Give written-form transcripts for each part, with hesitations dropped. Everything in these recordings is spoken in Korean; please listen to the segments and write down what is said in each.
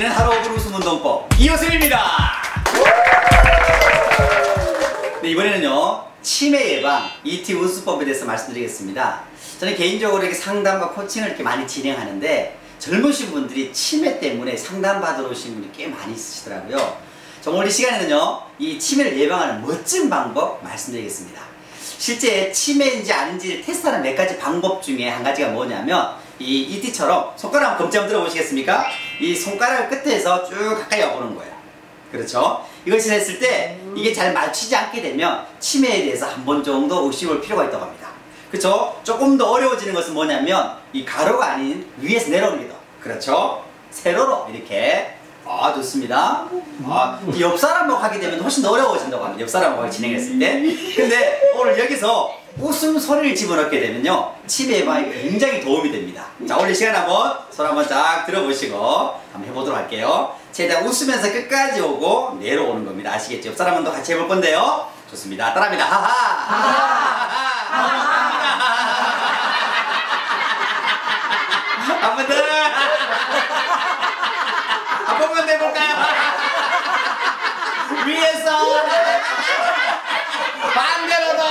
알려드리는 하루 5분 웃음 운동법 이웃음입니다. 네, 이번에는요 치매 예방 ET 운수법에 대해서 말씀드리겠습니다. 저는 개인적으로 이렇게 상담과 코칭을 이렇게 많이 진행하는데 젊으신 분들이 치매 때문에 상담받으러 오신 분이 꽤 많이 있으시더라고요. 정말 이 시간에는요 이 치매를 예방하는 멋진 방법 말씀드리겠습니다. 실제 치매인지 아닌지 테스트하는 몇 가지 방법 중에 한 가지가 뭐냐면 이 ET처럼 손가락 한번 검지 한번 들어보시겠습니까? 이 손가락 끝에서 쭉 가까이 와보는 거예요. 그렇죠? 이것을 했을 때 이게 잘 맞추지 않게 되면 치매에 대해서 한 번 정도 의심할 필요가 있다고 합니다. 그렇죠? 조금 더 어려워지는 것은 뭐냐면 이 가로가 아닌 위에서 내려오는 게 더. 그렇죠? 세로로 이렇게 좋습니다. 이 옆 사람하고 하게 되면 훨씬 더 어려워진다고 합니다. 옆 사람하고 진행했을 때. 근데 오늘 여기서 웃음소리를 집어넣게 되면요 치매 예방에 굉장히 도움이 됩니다. 자, 오늘 이 시간 한번 손 한번 쫙 들어보시고 한번 해보도록 할게요. 최대한 웃으면서 끝까지 오고 내려오는 겁니다. 아시겠죠? 옆 사람은 또 같이 해볼 건데요. 좋습니다. 따라합니다. 하하. 한 번 더. 한 번만 해볼까요? 위에서 반대로도.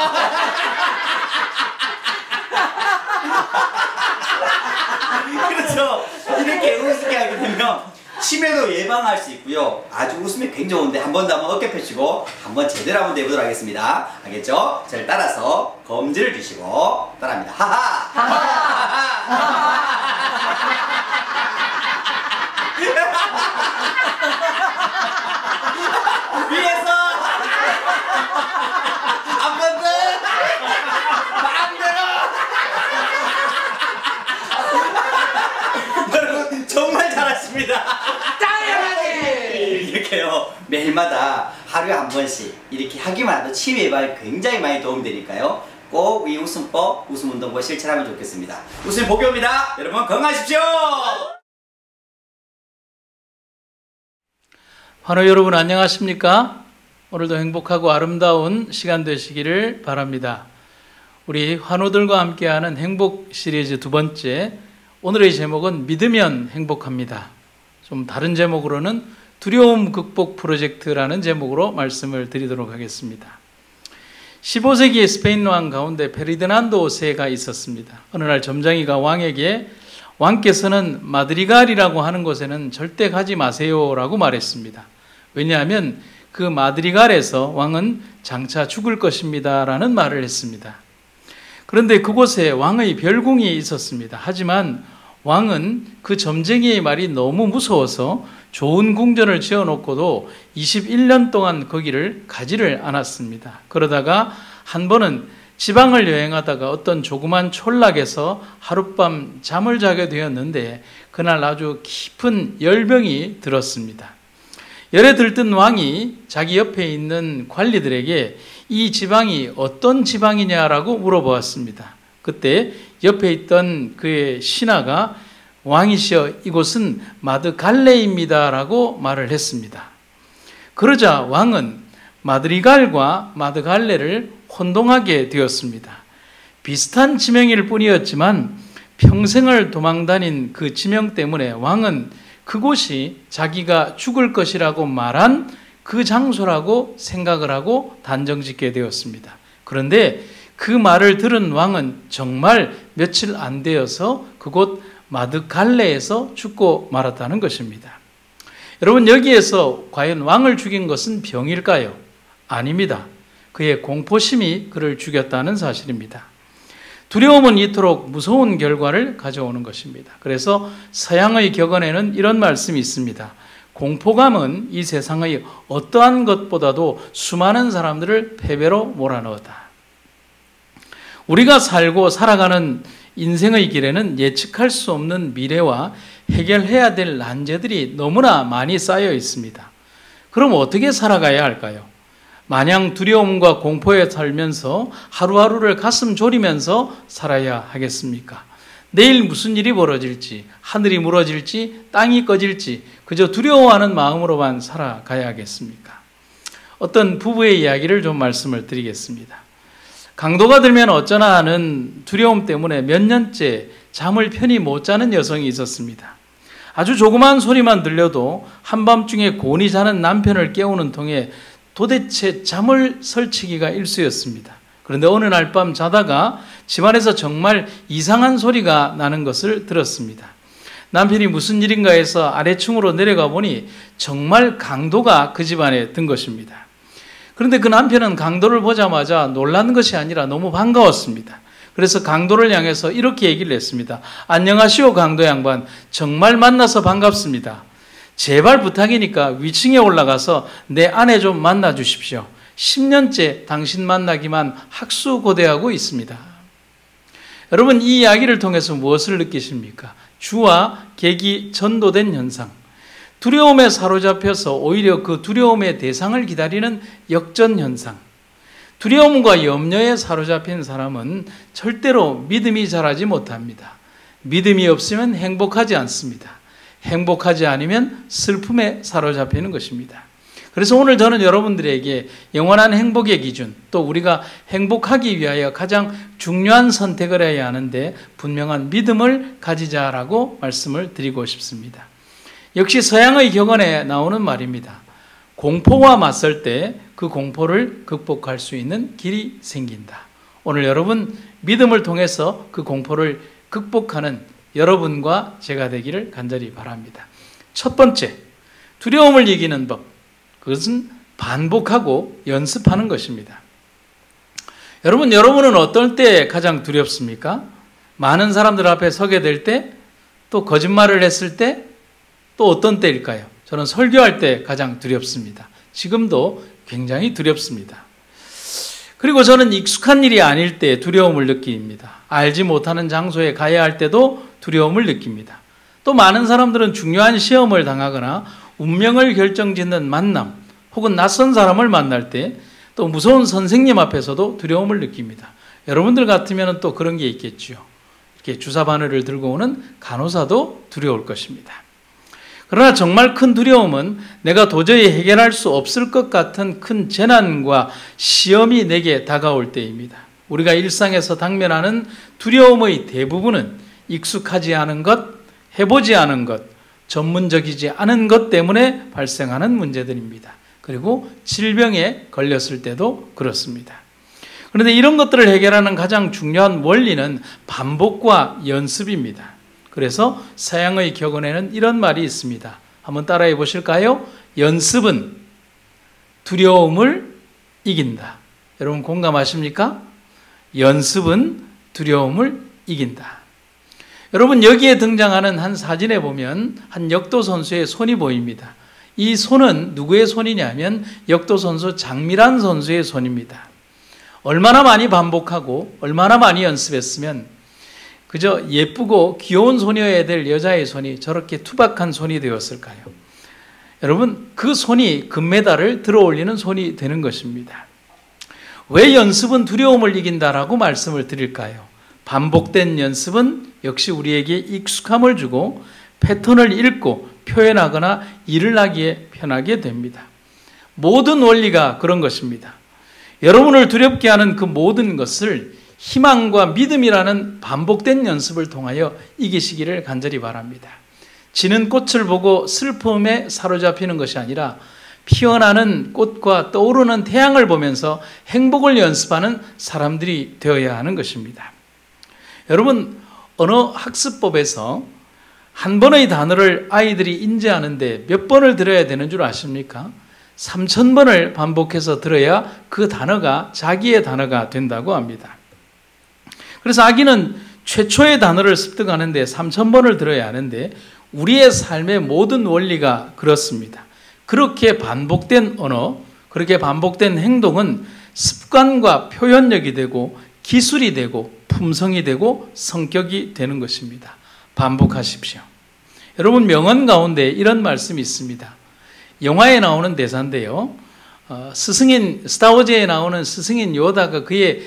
그렇죠. 이렇게 웃게 하게 되면 치매도 예방할 수 있고요. 아주 웃음이 굉장히 좋은데 한 번 더 한번 어깨 펴시고 한번 제대로 한번 해보도록 하겠습니다. 알겠죠? 저를 따라서 검지를 주시고 따라합니다. 하하. 위에서 한 번 더 반대로. 여러분 정말 잘하십니다. 당연하지. 이렇게요 매일마다 하루에 한 번씩 이렇게 하기만 해도 치매 예방에 굉장히 많이 도움이 되니까요 꼭 이 웃음법 웃음운동법 실천하면 좋겠습니다. 웃음 복요입니다. 여러분 건강하십시오. 환호 여러분 안녕하십니까? 오늘도 행복하고 아름다운 시간 되시기를 바랍니다. 우리 환호들과 함께하는 행복 시리즈 두 번째, 오늘의 제목은 믿으면 행복합니다. 좀 다른 제목으로는 두려움 극복 프로젝트라는 제목으로 말씀을 드리도록 하겠습니다. 15세기의 스페인 왕 가운데 페르디난도 5세가 있었습니다. 어느 날 점장이가 왕에게 왕께서는 마드리갈이라고 하는 곳에는 절대 가지 마세요라고 말했습니다. 왜냐하면 그 마드리갈에서 왕은 장차 죽을 것입니다 라는 말을 했습니다. 그런데 그곳에 왕의 별궁이 있었습니다. 하지만 왕은 그 점쟁이의 말이 너무 무서워서 좋은 궁전을 지어놓고도 21년 동안 거기를 가지를 않았습니다. 그러다가 한 번은 지방을 여행하다가 어떤 조그만 촌락에서 하룻밤 잠을 자게 되었는데 그날 아주 깊은 열병이 들었습니다. 열에 들뜬 왕이 자기 옆에 있는 관리들에게 이 지방이 어떤 지방이냐라고 물어보았습니다. 그때 옆에 있던 그의 신하가 왕이시여 이곳은 마드갈레입니다 라고 말을 했습니다. 그러자 왕은 마드리갈과 마드갈레를 혼동하게 되었습니다. 비슷한 지명일 뿐이었지만 평생을 도망다닌 그 지명 때문에 왕은 그곳이 자기가 죽을 것이라고 말한 그 장소라고 생각을 하고 단정짓게 되었습니다. 그런데 그 말을 들은 왕은 정말 며칠 안 되어서 그곳 마드갈레에서 죽고 말았다는 것입니다. 여러분 여기에서 과연 왕을 죽인 것은 병일까요? 아닙니다. 그의 공포심이 그를 죽였다는 사실입니다. 두려움은 이토록 무서운 결과를 가져오는 것입니다. 그래서 서양의 격언에는 이런 말씀이 있습니다. 공포감은 이 세상의 어떠한 것보다도 수많은 사람들을 패배로 몰아넣었다. 우리가 살고 살아가는 인생의 길에는 예측할 수 없는 미래와 해결해야 될 난제들이 너무나 많이 쌓여 있습니다. 그럼 어떻게 살아가야 할까요? 마냥 두려움과 공포에 살면서 하루하루를 가슴 졸이면서 살아야 하겠습니까? 내일 무슨 일이 벌어질지, 하늘이 무너질지, 땅이 꺼질지 그저 두려워하는 마음으로만 살아가야 하겠습니까? 어떤 부부의 이야기를 좀 말씀을 드리겠습니다. 강도가 들면 어쩌나 하는 두려움 때문에 몇 년째 잠을 편히 못 자는 여성이 있었습니다. 아주 조그마한 소리만 들려도 한밤중에 곤히 자는 남편을 깨우는 통에 도대체 잠을 설치기가 일쑤였습니다. 그런데 어느 날 밤 자다가 집안에서 정말 이상한 소리가 나는 것을 들었습니다. 남편이 무슨 일인가 해서 아래층으로 내려가 보니 정말 강도가 그 집안에 든 것입니다. 그런데 그 남편은 강도를 보자마자 놀란 것이 아니라 너무 반가웠습니다. 그래서 강도를 향해서 이렇게 얘기를 했습니다. 안녕하시오 강도 양반, 정말 만나서 반갑습니다. 제발 부탁이니까 위층에 올라가서 내 아내 좀 만나 주십시오. 10년째 당신 만나기만 학수고대하고 있습니다. 여러분, 이 이야기를 통해서 무엇을 느끼십니까? 주와 객이 전도된 현상. 두려움에 사로잡혀서 오히려 그 두려움의 대상을 기다리는 역전 현상. 두려움과 염려에 사로잡힌 사람은 절대로 믿음이 자라지 못합니다. 믿음이 없으면 행복하지 않습니다. 행복하지 않으면 슬픔에 사로잡히는 것입니다. 그래서 오늘 저는 여러분들에게 영원한 행복의 기준, 또 우리가 행복하기 위하여 가장 중요한 선택을 해야 하는데 분명한 믿음을 가지자라고 말씀을 드리고 싶습니다. 역시 서양의 격언에 나오는 말입니다. 공포와 맞설 때 그 공포를 극복할 수 있는 길이 생긴다. 오늘 여러분 믿음을 통해서 그 공포를 극복하는 여러분과 제가 되기를 간절히 바랍니다. 첫 번째, 두려움을 이기는 법. 그것은 반복하고 연습하는 것입니다. 여러분은 어떨 때 가장 두렵습니까? 많은 사람들 앞에 서게 될 때, 또 거짓말을 했을 때, 또 어떤 때일까요? 저는 설교할 때 가장 두렵습니다. 지금도 굉장히 두렵습니다. 그리고 저는 익숙한 일이 아닐 때 두려움을 느낍니다. 알지 못하는 장소에 가야 할 때도 두려움을 느낍니다. 또 많은 사람들은 중요한 시험을 당하거나 운명을 결정짓는 만남 혹은 낯선 사람을 만날 때 또 무서운 선생님 앞에서도 두려움을 느낍니다. 여러분들 같으면 또 그런 게 있겠죠. 이렇게 주사 바늘을 들고 오는 간호사도 두려울 것입니다. 그러나 정말 큰 두려움은 내가 도저히 해결할 수 없을 것 같은 큰 재난과 시험이 내게 다가올 때입니다. 우리가 일상에서 당면하는 두려움의 대부분은 익숙하지 않은 것, 해보지 않은 것, 전문적이지 않은 것 때문에 발생하는 문제들입니다. 그리고 질병에 걸렸을 때도 그렇습니다. 그런데 이런 것들을 해결하는 가장 중요한 원리는 반복과 연습입니다. 그래서 서양의 격언에는 이런 말이 있습니다. 한번 따라해 보실까요? 연습은 두려움을 이긴다. 여러분 공감하십니까? 연습은 두려움을 이긴다. 여러분 여기에 등장하는 한 사진에 보면 한 역도 선수의 손이 보입니다. 이 손은 누구의 손이냐면 역도 선수 장미란 선수의 손입니다. 얼마나 많이 반복하고 얼마나 많이 연습했으면 그저 예쁘고 귀여운 손이어야 될 여자의 손이 저렇게 투박한 손이 되었을까요? 여러분 그 손이 금메달을 들어올리는 손이 되는 것입니다. 왜 연습은 두려움을 이긴다라고 말씀을 드릴까요? 반복된 연습은 역시 우리에게 익숙함을 주고 패턴을 읽고 표현하거나 일을 하기에 편하게 됩니다. 모든 원리가 그런 것입니다. 여러분을 두렵게 하는 그 모든 것을 희망과 믿음이라는 반복된 연습을 통하여 이기시기를 간절히 바랍니다. 지는 꽃을 보고 슬픔에 사로잡히는 것이 아니라 피어나는 꽃과 떠오르는 태양을 보면서 행복을 연습하는 사람들이 되어야 하는 것입니다. 여러분, 언어 학습법에서 한 번의 단어를 아이들이 인지하는데 몇 번을 들어야 되는 줄 아십니까? 3000번을 반복해서 들어야 그 단어가 자기의 단어가 된다고 합니다. 그래서 아기는 최초의 단어를 습득하는데 3000번을 들어야 하는데 우리의 삶의 모든 원리가 그렇습니다. 그렇게 반복된 언어, 그렇게 반복된 행동은 습관과 표현력이 되고 기술이 되고 품성이 되고 성격이 되는 것입니다. 반복하십시오. 여러분 명언 가운데 이런 말씀이 있습니다. 영화에 나오는 대사인데요. 스승인 스타워즈에 나오는 스승인 요다가 그의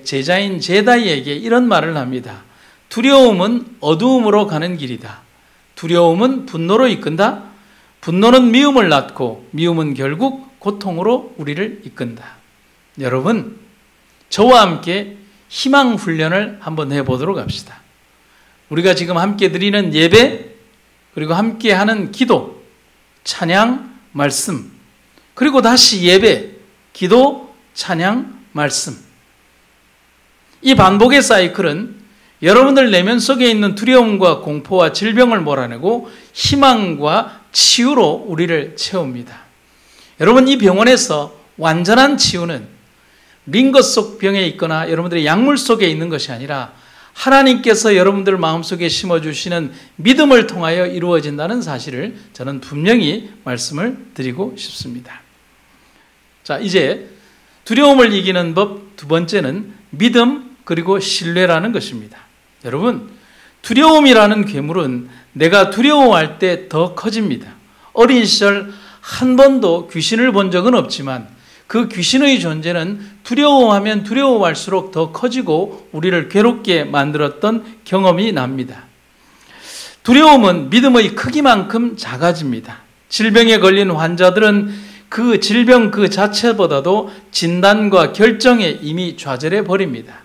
제자인 제다이에게 이런 말을 합니다. 두려움은 어두움으로 가는 길이다. 두려움은 분노로 이끈다. 분노는 미움을 낳고 미움은 결국 고통으로 우리를 이끈다. 여러분 저와 함께 희망 훈련을 한번 해보도록 합시다. 우리가 지금 함께 드리는 예배 그리고 함께하는 기도, 찬양, 말씀, 그리고 다시 예배, 기도, 찬양, 말씀. 이 반복의 사이클은 여러분들 내면 속에 있는 두려움과 공포와 질병을 몰아내고 희망과 치유로 우리를 채웁니다. 여러분, 이 병원에서 완전한 치유는 링거 속 병에 있거나 여러분들의 약물 속에 있는 것이 아니라 하나님께서 여러분들 마음속에 심어주시는 믿음을 통하여 이루어진다는 사실을 저는 분명히 말씀을 드리고 싶습니다. 자, 이제 두려움을 이기는 법 두 번째는 믿음 그리고 신뢰라는 것입니다. 여러분, 두려움이라는 괴물은 내가 두려워할 때 더 커집니다. 어린 시절 한 번도 귀신을 본 적은 없지만 그 귀신의 존재는 두려워하면 두려워할수록 더 커지고 우리를 괴롭게 만들었던 경험이 납니다. 두려움은 믿음의 크기만큼 작아집니다. 질병에 걸린 환자들은 그 질병 그 자체보다도 진단과 결정에 이미 좌절해 버립니다.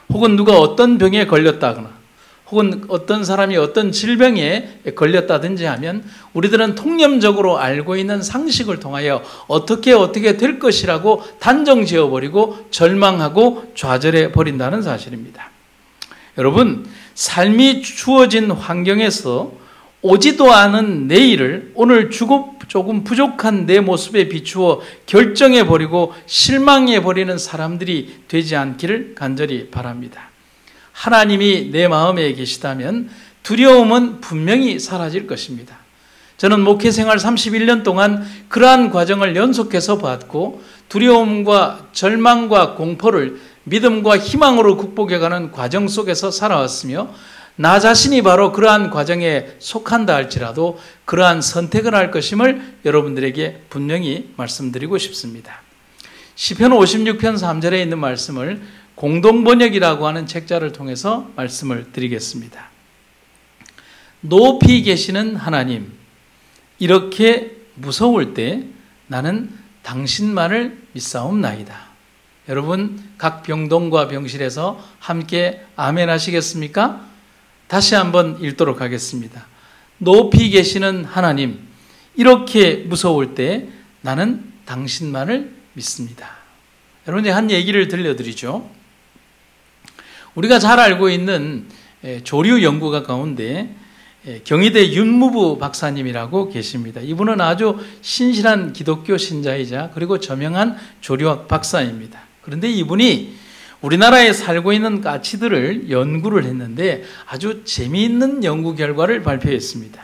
혹은 누가 어떤 병에 걸렸다거나 혹은 어떤 사람이 어떤 질병에 걸렸다든지 하면 우리들은 통념적으로 알고 있는 상식을 통하여 어떻게 될 것이라고 단정 지어버리고 절망하고 좌절해 버린다는 사실입니다. 여러분, 삶이 주어진 환경에서 오지도 않은 내일을 오늘 조금 부족한 내 모습에 비추어 결정해 버리고 실망해 버리는 사람들이 되지 않기를 간절히 바랍니다. 하나님이 내 마음에 계시다면 두려움은 분명히 사라질 것입니다. 저는 목회 생활 31년 동안 그러한 과정을 연속해서 봤고 두려움과 절망과 공포를 믿음과 희망으로 극복해가는 과정 속에서 살아왔으며 나 자신이 바로 그러한 과정에 속한다 할지라도 그러한 선택을 할 것임을 여러분들에게 분명히 말씀드리고 싶습니다. 시편 56편 3절에 있는 말씀을 공동번역이라고 하는 책자를 통해서 말씀을 드리겠습니다. 높이 계시는 하나님, 이렇게 무서울 때 나는 당신만을 믿사옵나이다. 여러분, 각 병동과 병실에서 함께 아멘 하시겠습니까? 다시 한번 읽도록 하겠습니다. 높이 계시는 하나님, 이렇게 무서울 때 나는 당신만을 믿습니다. 여러분, 한 얘기를 들려드리죠. 우리가 잘 알고 있는 조류 연구가 가운데 경희대 윤무부 박사님이라고 계십니다. 이분은 아주 신실한 기독교 신자이자 그리고 저명한 조류학 박사입니다. 그런데 이분이 우리나라에 살고 있는 까치들을 연구를 했는데 아주 재미있는 연구 결과를 발표했습니다.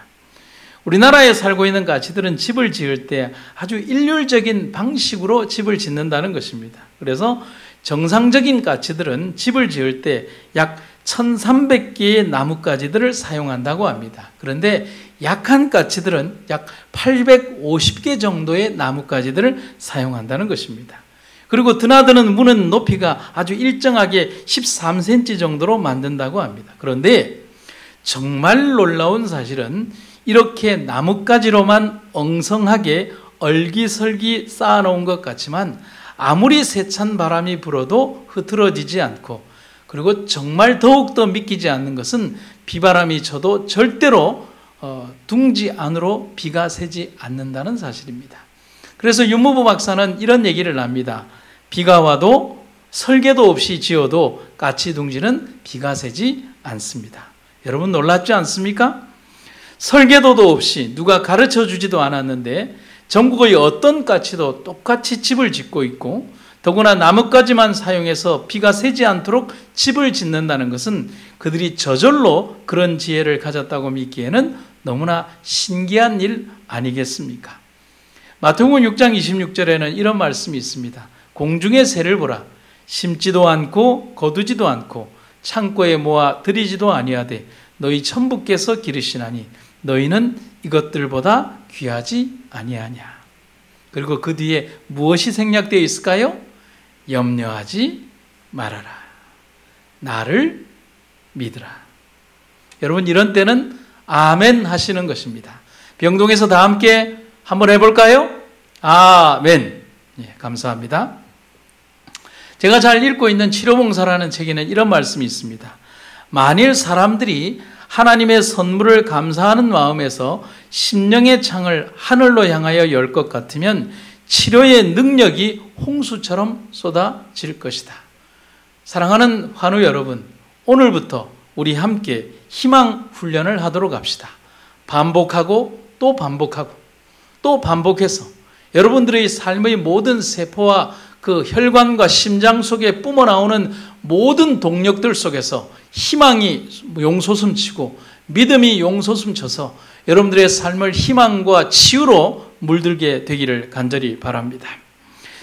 우리나라에 살고 있는 까치들은 집을 지을 때 아주 일률적인 방식으로 집을 짓는다는 것입니다. 그래서 정상적인 까치들은 집을 지을 때 약 1300개의 나뭇가지들을 사용한다고 합니다. 그런데 약한 까치들은 약 850개 정도의 나뭇가지들을 사용한다는 것입니다. 그리고 드나드는 무는 높이가 아주 일정하게 13cm 정도로 만든다고 합니다. 그런데 정말 놀라운 사실은 이렇게 나뭇가지로만 엉성하게 얼기설기 쌓아놓은 것 같지만 아무리 세찬 바람이 불어도 흐트러지지 않고, 그리고 정말 더욱더 믿기지 않는 것은 비바람이 쳐도 절대로 둥지 안으로 비가 새지 않는다는 사실입니다. 그래서 윤무부 박사는 이런 얘기를 합니다. 비가 와도 설계도 없이 지어도 까치 둥지는 비가 새지 않습니다. 여러분, 놀랍지 않습니까? 설계도도 없이 누가 가르쳐 주지도 않았는데 전국의 어떤 까치도 똑같이 집을 짓고 있고, 더구나 나뭇가지만 사용해서 비가 새지 않도록 집을 짓는다는 것은 그들이 저절로 그런 지혜를 가졌다고 믿기에는 너무나 신기한 일 아니겠습니까? 마태복음 6장 26절에는 이런 말씀이 있습니다. 공중의 새를 보라. 심지도 않고 거두지도 않고 창고에 모아 들이지도 아니하되 너희 천부께서 기르시나니 너희는 이것들보다 귀하지 아니하냐. 그리고 그 뒤에 무엇이 생략되어 있을까요? 염려하지 말아라. 나를 믿으라. 여러분, 이런 때는 아멘 하시는 것입니다. 병동에서 다 함께 한번 해볼까요? 아멘. 예, 감사합니다. 제가 잘 읽고 있는 치료봉사라는 책에는 이런 말씀이 있습니다. 만일 사람들이 하나님의 선물을 감사하는 마음에서 심령의 창을 하늘로 향하여 열 것 같으면 치료의 능력이 홍수처럼 쏟아질 것이다. 사랑하는 환우 여러분, 오늘부터 우리 함께 희망 훈련을 하도록 합시다. 반복하고 또 반복하고 또 반복해서 여러분들의 삶의 모든 세포와 그 혈관과 심장 속에 뿜어나오는 모든 동력들 속에서 희망이 용솟음치고 믿음이 용솟음쳐서 여러분들의 삶을 희망과 치유로 물들게 되기를 간절히 바랍니다.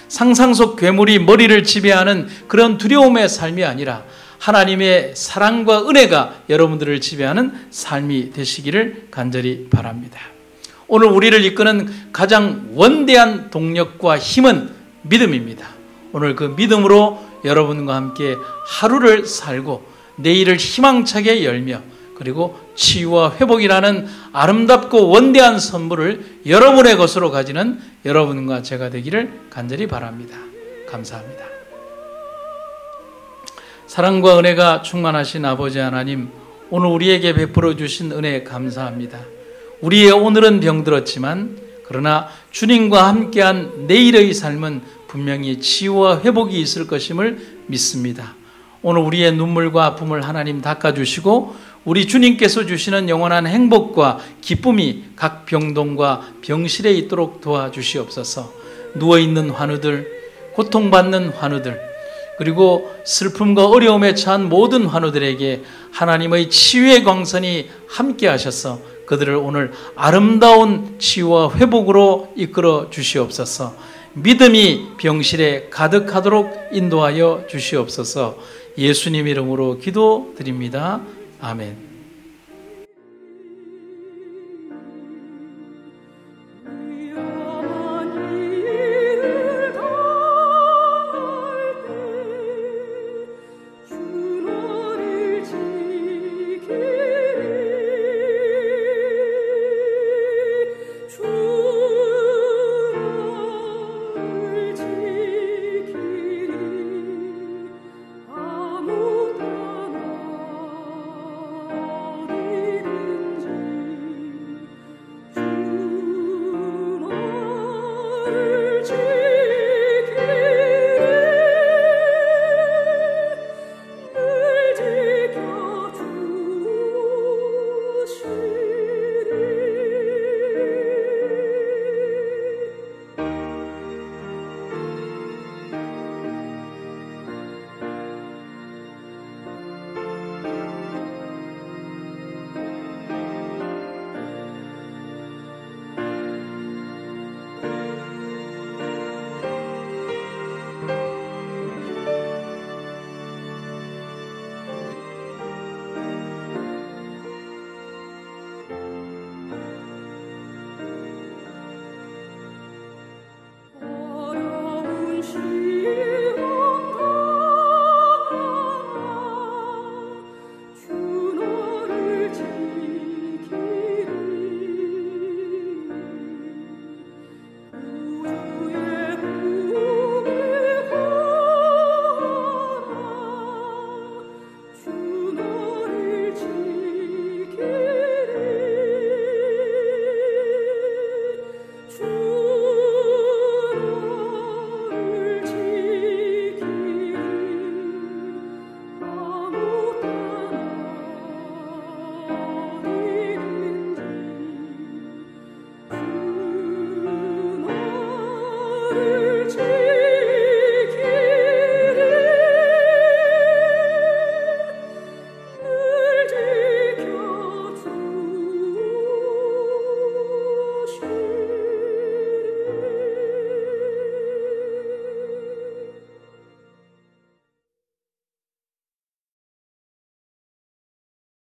상상 속 괴물이 머리를 지배하는 그런 두려움의 삶이 아니라 하나님의 사랑과 은혜가 여러분들을 지배하는 삶이 되시기를 간절히 바랍니다. 오늘 우리를 이끄는 가장 원대한 동력과 힘은 믿음입니다. 오늘 그 믿음으로 여러분과 함께 하루를 살고 내일을 희망차게 열며 그리고 치유와 회복이라는 아름답고 원대한 선물을 여러분의 것으로 가지는 여러분과 제가 되기를 간절히 바랍니다. 감사합니다. 사랑과 은혜가 충만하신 아버지 하나님, 오늘 우리에게 베풀어 주신 은혜 감사합니다. 우리의 오늘은 병들었지만 그러나 주님과 함께한 내일의 삶은 분명히 치유와 회복이 있을 것임을 믿습니다. 오늘 우리의 눈물과 아픔을 하나님 닦아주시고 우리 주님께서 주시는 영원한 행복과 기쁨이 각 병동과 병실에 있도록 도와주시옵소서. 누워있는 환우들, 고통받는 환우들, 그리고 슬픔과 어려움에 처한 모든 환우들에게 하나님의 치유의 광선이 함께 하셔서 그들을 오늘 아름다운 치유와 회복으로 이끌어 주시옵소서. 믿음이 병실에 가득하도록 인도하여 주시옵소서. 예수님 이름으로 기도드립니다. 아멘. 주